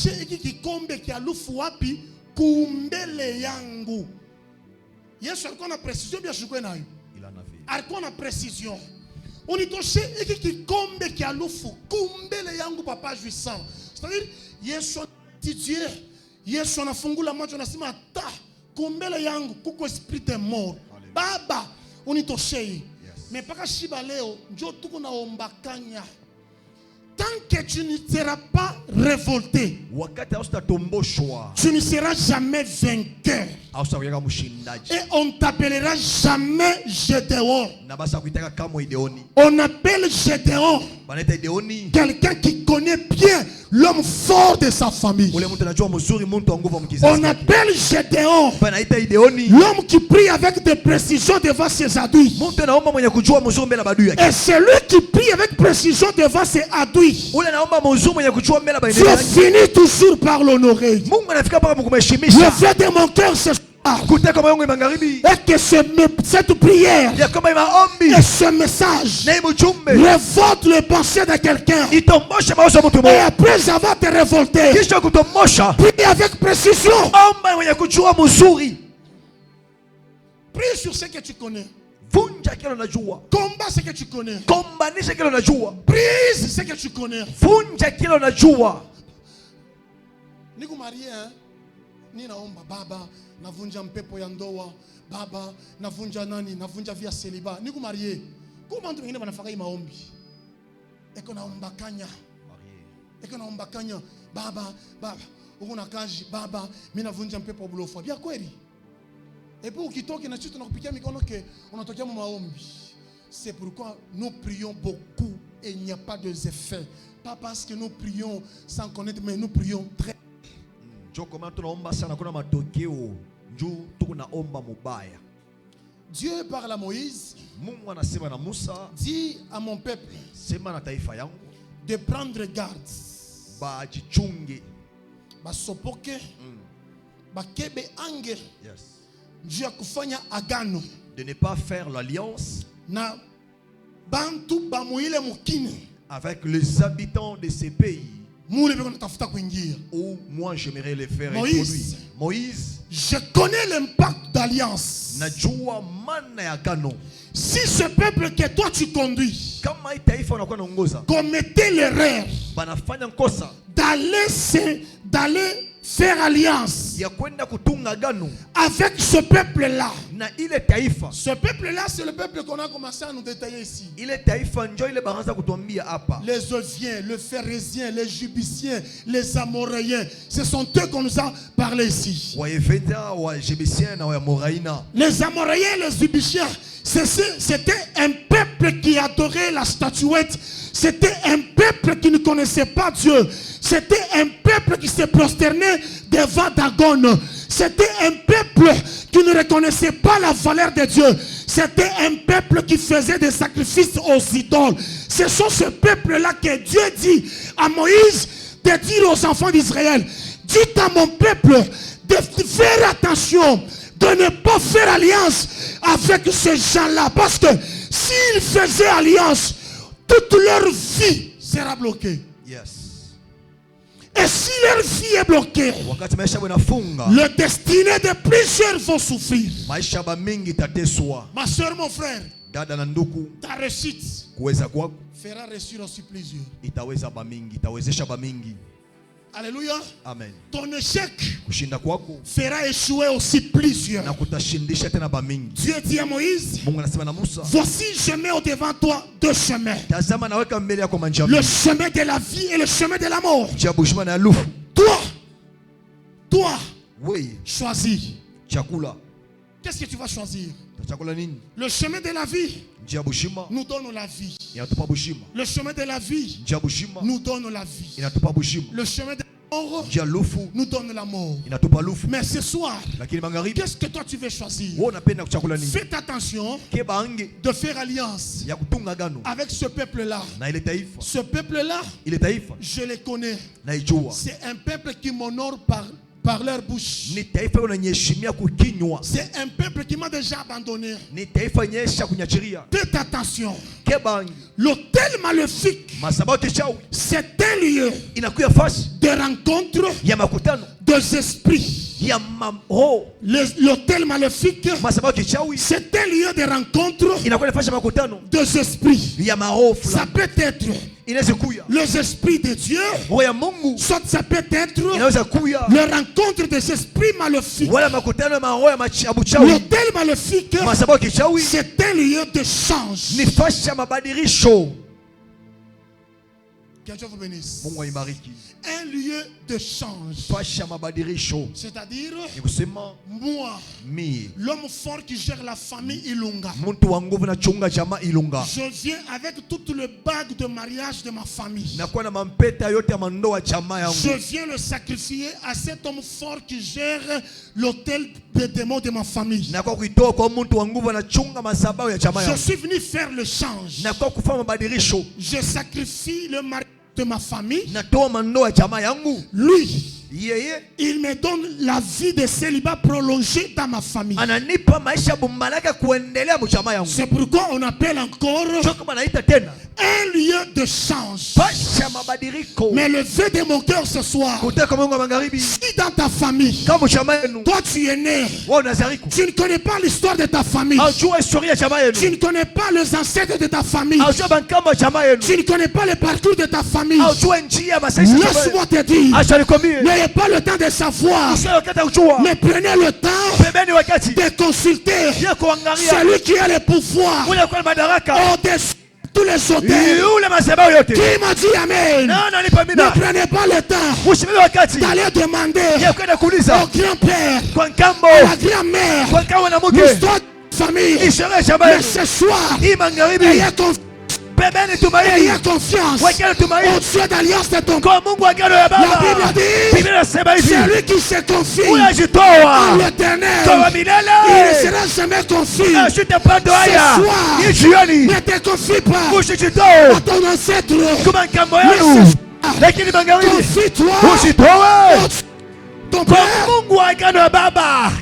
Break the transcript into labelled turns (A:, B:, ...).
A: toshe iki kikombe kia lufu wapi kumbele yangu. Yesu alikuwa na precision bien shukwe nayo. Alikuwa na precision. Unitoshe iki kikombe kia lufu kumbele yangu papa jouissant. C'est-à-dire Yesu Dieu, Yesu anafungula macho anasema ata kumbele yangu kuko esprit de mort. Baba unitoshe. Mais paka shiba leo njo tuko naombakanya. Tant que tu ne seras pas révolté, tu ne seras jamais vainqueur. Et on ne t'appellera jamais Gédéon. On appelle Gédéon quelqu'un qui connaît bien l'homme fort de sa famille. On appelle Gédéon l'homme qui prie avec des précisions devant ses adouilles. Et celui qui prie avec précision devant ses adouilles, Dieu finit toujours par l'honorer. Le fait de mon cœur, c'est et que cette prière et ce message révolte le pensée de quelqu'un. Et après avoir te révolté, prie avec précision. Prie sur ce que tu connais. Combat ce que tu connais. Prise ce que tu connais. Niku marié ni naomba baba navunja mpepo ya ndoa, baba navunja nani, navunja via celibat. Niku marié kuma mtu mwingine wanafanya maombi eko naomba kanya eko naomba kanya baba uko na kazi baba mimi navunja mpepo bulofa bia kweli. Et puis ukitoke na chitu nakupikia mikono ke unatokea maombi. C'est pourquoi nous prions beaucoup et il n'y a pas d'effet. Pas parce que nous prions sans connaître, mais nous prions très. Dieu parle à Moïse, dit à mon peuple de prendre garde. Basopoke, bakebe ange. Dieu a kufanya agano.
B: De ne pas faire l'alliance
A: na bantu bamuile mukine
B: avec les habitants de ces pays où moi j'aimerais les faire introduire. Moïse,
A: je connais l'impact d'alliance. Si ce peuple que toi tu conduis commettait l'erreur d'aller faire alliance avec ce peuple-là. Ce peuple-là, c'est le peuple qu'on a commencé à nous détailler ici. Les Oviens, les Phérésiens, les Jubiciens, les Amoréens, ce sont eux qu'on nous a parlé ici. Les Amoréens, les Jubiciens, c'était un peuple qui adorait la statuette. C'était un peuple qui ne connaissait pas Dieu. C'était un peuple qui se prosternait devant Dagon. C'était un peuple qui ne reconnaissait pas la valeur de Dieu. C'était un peuple qui faisait des sacrifices aux idoles. Ce sont ce peuple-là que Dieu dit à Moïse de dire aux enfants d'Israël, dites à mon peuple de faire attention, de ne pas faire alliance avec ces gens-là. Parce que s'ils faisaient alliance, toute leur vie sera bloquée.
B: Yes.
A: Et si leur vie est bloquée, le destiné de plusieurs vont souffrir. Ma soeur, mon frère, ta réussite fera réussir aussi plusieurs. Alléluia.
B: Amen.
A: Ton échec fera échouer aussi plusieurs. Dieu dit à Moïse, voici je mets au devant toi deux chemins. Le chemin de la vie et le chemin de la mort. Toi,
B: oui,
A: choisis. Qu'est-ce que tu vas choisir? Le chemin de la vie nous donne la vie. Le chemin de la vie nous donne la vie. Le chemin de la mort nous donne la mort. Mais ce soir, qu'est-ce que toi tu veux choisir? Faites attention de faire alliance avec ce peuple-là. Ce peuple-là, je le connais. C'est un peuple qui m'honore par par leur bouche.
B: Ni taifa unanyeshimia kukinywa.
A: C'est un peuple qui m'a déjà abandonné.
B: Ni taifa nyesha kunyachiria.
A: Faites attention.
B: Kebangi.
A: L'autel maléfique,
B: Masabao kichawi.
A: c'est un lieu
B: Inakuya fasi
A: de rencontre
B: ya makutano
A: des esprits.
B: ya mamro.
A: L'autel maléfique,
B: Masabao kichawi.
A: c'est un lieu de rencontre
B: Inakuya fasi ya makutano
A: des esprits.
B: ya marofu.
A: Ça peut être
B: Inaweza kuya
A: les esprits de Dieu,
B: roho ya Mungu.
A: soit ça peut être
B: Inaweza kuya
A: la rencontre des esprits maléfiques.
B: wala makutano ya maroho ya machawi.
A: L'autel maléfique,
B: Masabao kichawi
A: c'est un lieu de change.
B: ni fasi ya mabadilisho.
A: Que Dieu vous bénisse.
B: Mungu aibariki.
A: Un lieu de change.
B: Fasi ya mabadilisho.
A: C'est-à-dire,
B: Ni kusema
A: moi,
B: mie
A: l'homme fort qui gère la famille Ilunga,
B: muntu wa nguvu na chunga jamaa Ilunga.
A: je viens avec toutes les bagues de mariage de ma famille.
B: Nakuwa na mampeta yote ya mandoa jamaa yangu.
A: Je viens le sacrifier à cet homme fort qui gère l'hôtel des démons de ma famille.
B: Nakuwa kuitoa kwa muntu wa nguvu na chunga masabao ya jamaa
A: Je
B: yangu.
A: suis venu faire le change.
B: Nakuwa kufanya mabadilisho.
A: Je sacrifie le mari de ma famille.
B: Natoa mandoa ya jamaa yangu.
A: Lui,
B: Yeye
A: il me donne la vie de célibat prolongée dans ma famille.
B: ananipa maisha bumalaka kuendelea mjamaa yangu.
A: C'est pourquoi on appelle encore
B: Choka banaita tena
A: un lieu de change.
B: pasha mabadiliko.
A: Mais le vœu de mon cœur ce soir,
B: Kutoka Mungu wa magharibi
A: si dans ta famille,
B: kama jamaa yenu
A: toi tu es né,
B: wao Nazariku.
A: tu ne connais pas l'histoire de ta famille,
B: Ajua historia ya jamaa
A: tu
B: yenu.
A: ne connais pas les ancêtres de ta famille,
B: Ajua bankama jamaa yenu.
A: tu ne connais pas le parcours de ta famille,
B: Ajua njia masaisha jamaa yenu.
A: laisse-moi te dire,
B: Acha nikwambie.
A: n'ayez pas le temps de savoir,
B: Sio wakati wa kujua.
A: mais prenez le temps
B: Pembeni wakati
A: de consulter
B: ya kuangalia
A: celui qui a le pouvoir
B: ule kwa madaraka.
A: au-dessus de tous les hôtels.
B: Yule masabao yote.
A: Qui m'a dit Amen?
B: Nani alipa
A: Ne
B: mina?
A: prenez pas le temps
B: Usimame wakati
A: d'aller demander
B: ya kwenda kuuliza
A: au grand-père,
B: kwa nkambo,
A: à la grand-mère,
B: kwa nkambo na mke.
A: l'histoire de la famille.
B: Ishara ya jamaa
A: Mais
B: yenu.
A: ce soir,
B: Hii magharibi.
A: ayez confiance.
B: Pembeni tumaini.
A: Ayez confiance
B: Wekele tumaini.
A: au Dieu d'alliance de ton
B: Kwa Mungu agano ya
A: La Bible
B: baba.
A: dit,
B: Biblia inasema hivi.
A: celui qui se confie
B: Huyo
A: en
B: ajitoa
A: l'Éternel,
B: kwa
A: il ne
B: milele.
A: sera jamais confié.
B: Ashitapata haya.
A: Ce soir,
B: Hii jioni.
A: ne te confie pas
B: Usijitoe
A: à ton ancêtre,
B: kwa nkambo
A: mais
B: yenu.
A: ce soir,
B: Lakini magharibi.
A: confie-toi
B: Usitoe
A: au ton
B: kwa
A: Père.
B: Mungu wa agano ya baba.